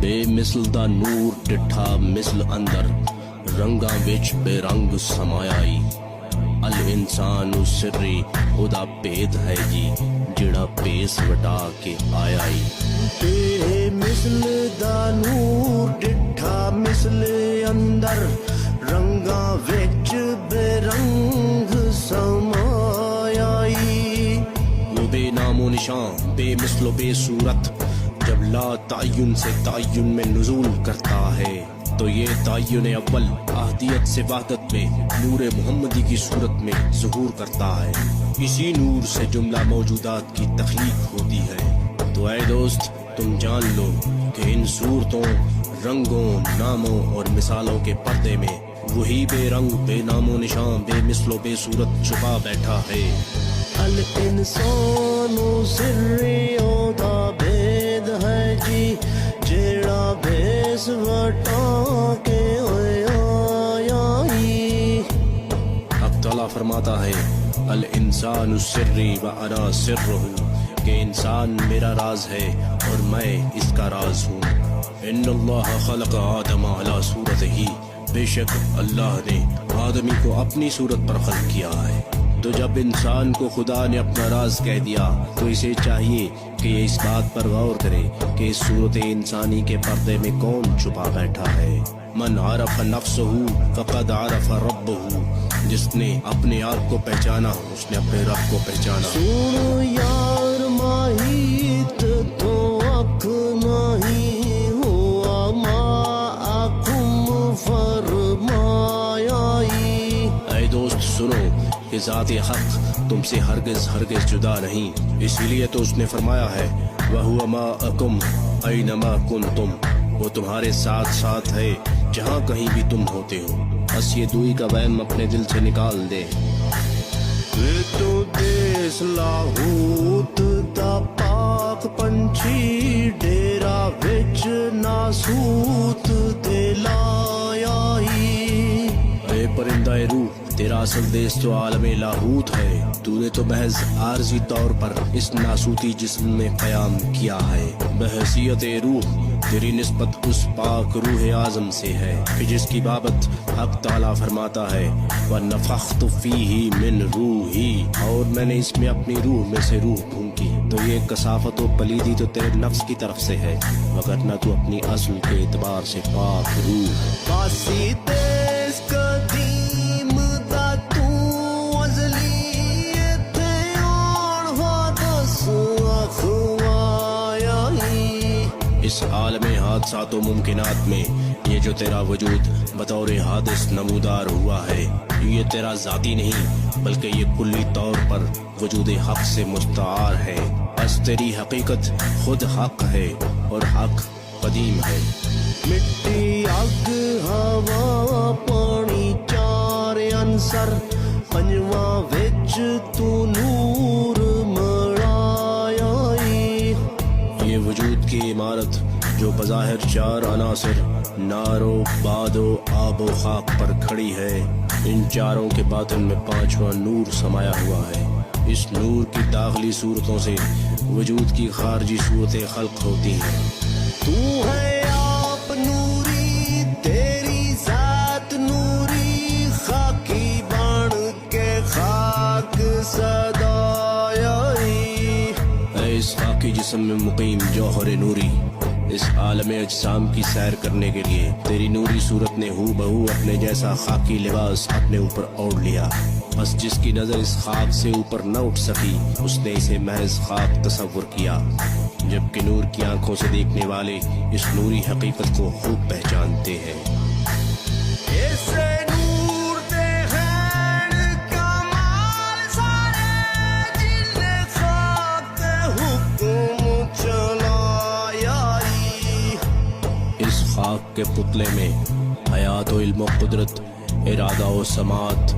بے مثل دا نور ڈٹھا مثل اندر رنگاں وچ بے رنگ سمایائی الانسان سری خدا پید ہے جی جڑا پیس وٹا کے آیائی بے مثل دا نور ڈٹھا مثل اندر رنگاں وچ بے رنگ سمایائی وہ بے نام و نشان بے مثل و بے صورت جب لا تعین سے تعین میں نزول کرتا ہے تو یہ تعین اول احدیت سے وحدت میں نور محمدی کی صورت میں ظہور کرتا ہے اسی نور سے جملہ موجودات کی تخلیق ہوتی ہے تو اے دوست تم جان لو کہ ان صورتوں رنگوں ناموں اور مثالوں کے پردے میں وہی بے رنگ بے نام و نشان بے مثل و بے صورت چھپا بیٹھا ہے الانسان سریوں دا بید ہے جی جیڑا بھیس وٹا کے آیائی اب تعالیٰ فرماتا ہے الانسان سری و انا سرہ کہ انسان میرا راز ہے اور میں اس کا راز ہوں ان اللہ خلق آدم علی صورتہ بے شک اللہ نے آدمی کو اپنی صورت پر خلق کیا ہے تو جب انسان کو خدا نے اپنا راز کہہ دیا تو اسے چاہیے کہ یہ اس بات پر غور کرے کہ اس صورت انسانی کے پردے میں کون چھپا بیٹھا ہے من عرف نفسہ فقد عرف ربہ جس نے اپنے آپ کو پہچانا اس نے اپنے رب کو پہچانا سنو یار ماہیت تو اکھ نہیں ہوا ما اکم فرمایائی اے دوست سنو کہ ذات حق تم سے ہرگز ہرگز جدا نہیں اسی لیے تو اس نے فرمایا ہے وَهُوَ مَعَكُمْ أَيْنَمَا كُنْتُمْ وہ تمہارے ساتھ ساتھ ہے جہاں کہیں بھی تم ہوتے ہو بس یہ دوئی کا وہم اپنے دل سے نکال دے تو دیس لاہوت دا پاک پنچھی ڈیرا وچ ناسوت دے لایائی اے پرندہ روح تیرا اصل دیس تو عالم لاہوت ہے تو نے تو محض عارضی طور پر اس ناسوتی جسم میں قیام کیا ہے بحیثیت روح تیری نسبت اس پاک روح اعظم سے ہے کہ جس کی بابت حق تعالیٰ فرماتا ہے وَنَفَخْتُ فِيهِ مِن رُوحِي اور میں نے اس میں اپنی روح میں سے روح پھونکی تو یہ کثافت و پلیدی تو تیرے نفس کی طرف سے ہے وگرنہ تو اپنی اصل کے اعتبار سے پاک روح باسی دیس قدیم دا تو ازلی تھے اور حادث اخوایائی اس عالم حادثات و ممکنات میں یہ جو تیرا وجود بطور حادث نمودار ہوا ہے یہ تیرا ذاتی نہیں بلکہ یہ کلی طور پر وجود حق سے مستعار ہے بس تیری حقیقت خود حق ہے اور حق قدیم ہے مٹی آگ ہوا پانی چار عنصر پنجواں وچ تو نور مڑائی یہ وجود کی عمارت جو بظاہر چار عناصر نارو بادو آب و خاک پر کھڑی ہے ان چاروں کے باطن میں پانچواں نور سمایا ہوا ہے اس نور کی داخلی صورتوں سے وجود کی خارجی صورتیں خلق ہوتی ہیں تو ہے آپ نوری تیری ذات نوری خاکی بان کے خاک صدائی اے اس خاکی جسم میں مقیم جوہر نوری اس عالم اجسام کی سیر کرنے کے لیے تیری نوری صورت نے ہو بہو اپنے جیسا خاکی لباس اپنے اوپر اوڑھ لیا بس جس کی نظر اس خاک سے اوپر نہ اٹھ سکی اس نے اسے محض خاک تصور کیا جبکہ نور کی آنکھوں سے دیکھنے والے اس نوری حقیقت کو خوب پہچانتے ہیں خاک کے پتلے میں حیات و علم و قدرت ارادہ و سماعت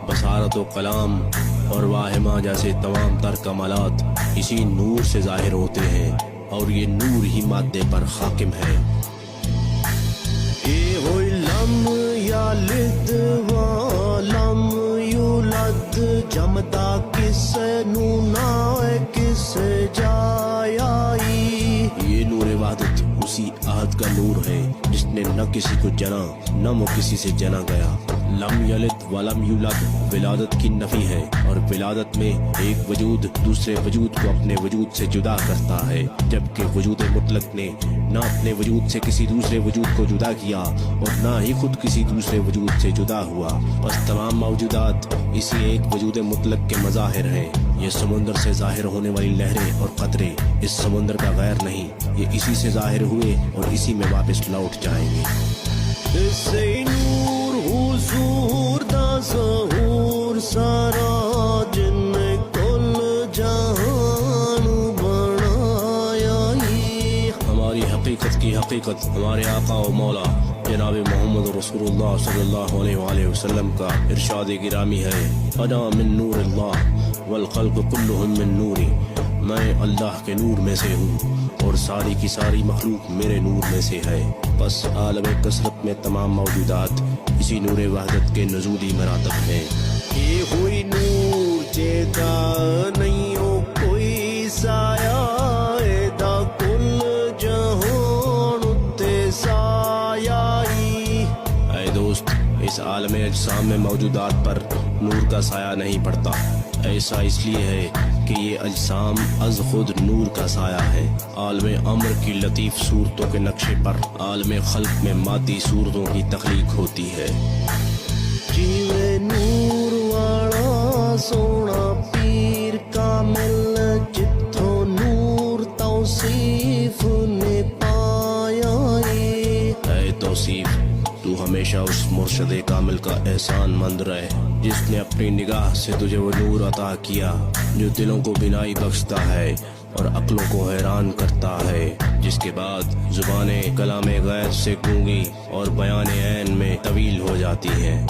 بصارت و کلام اور واہمہ جیسے تمام تر کمالات اسی نور سے ظاہر ہوتے ہیں اور یہ نور ہی مادے پر حاکم ہے اے ہوئی لم یلد ولم یولد جمدا کس نونا کس جائی یہ نور وحدت اسی اسی عہد کا نور ہے جس نے نہ کسی کو جنا نہ وہ کسی سے جنا گیا۔ لم یلد ولم یولد ولادت کی نفی ہے، اور ولادت میں ایک وجود دوسرے وجود کو اپنے وجود سے جدا کرتا ہے، جبکہ وجود مطلق نے نہ اپنے وجود سے کسی دوسرے وجود کو جدا کیا اور نہ ہی خود کسی دوسرے وجود سے جدا ہوا۔ بس تمام موجودات اسی ایک وجود مطلق کے مظاہر ہیں۔ یہ سمندر سے ظاہر ہونے والی لہریں اور قطرے اس سمندر کا غیر نہیں، یہ اسی سے ظاہر ہوئے اور اسی میں واپس لوٹ جائیں گے۔ نور حضور دا ظہور سارا جن کل جہان بنایا ہی۔ ہماری حقیقت کی حقیقت ہمارے آقا و مولا جناب محمد رسول اللہ صلی اللہ علیہ وآلہ وسلم کا ارشاد گرامی ہے، انا من نور اللہ والخلق کلہم من نوری، میں اللہ کے نور میں سے ہوں اور ساری کی ساری مخلوق میرے نور میں سے ہے۔ بس عالم کثرت میں تمام موجودات اسی نور وحدت کے نزولی مراتب ہیں۔ یہ ہوئی نور جیتا نہیں ہو کوئی سایہ دا کل جہان اتے سایہ ہی۔ اے دوست، اس عالم اجسام میں موجودات پر نور کا سایہ نہیں پڑتا۔ ایسا اس لیے ہے کہ یہ اجسام از خود نور کا سایہ ہے۔ عالم امر کی لطیف صورتوں کے نقشے پر عالم خلق میں مادی صورتوں کی تخلیق ہوتی ہے۔ جیوے نور والا سونا پیر کامل جتھوں نور توصیف نے پایا اے توصیف، تو ہمیشہ اس مرشد کامل کا احسان مند رہے جس نے اپنی نگاہ سے تجھے وہ نور عطا کیا جو دلوں کو بینائی بخشتا ہے اور عقلوں کو حیران کرتا ہے، جس کے بعد زبانیں کلام غیر سے گونگی اور بیان عین میں طویل ہو جاتی ہیں۔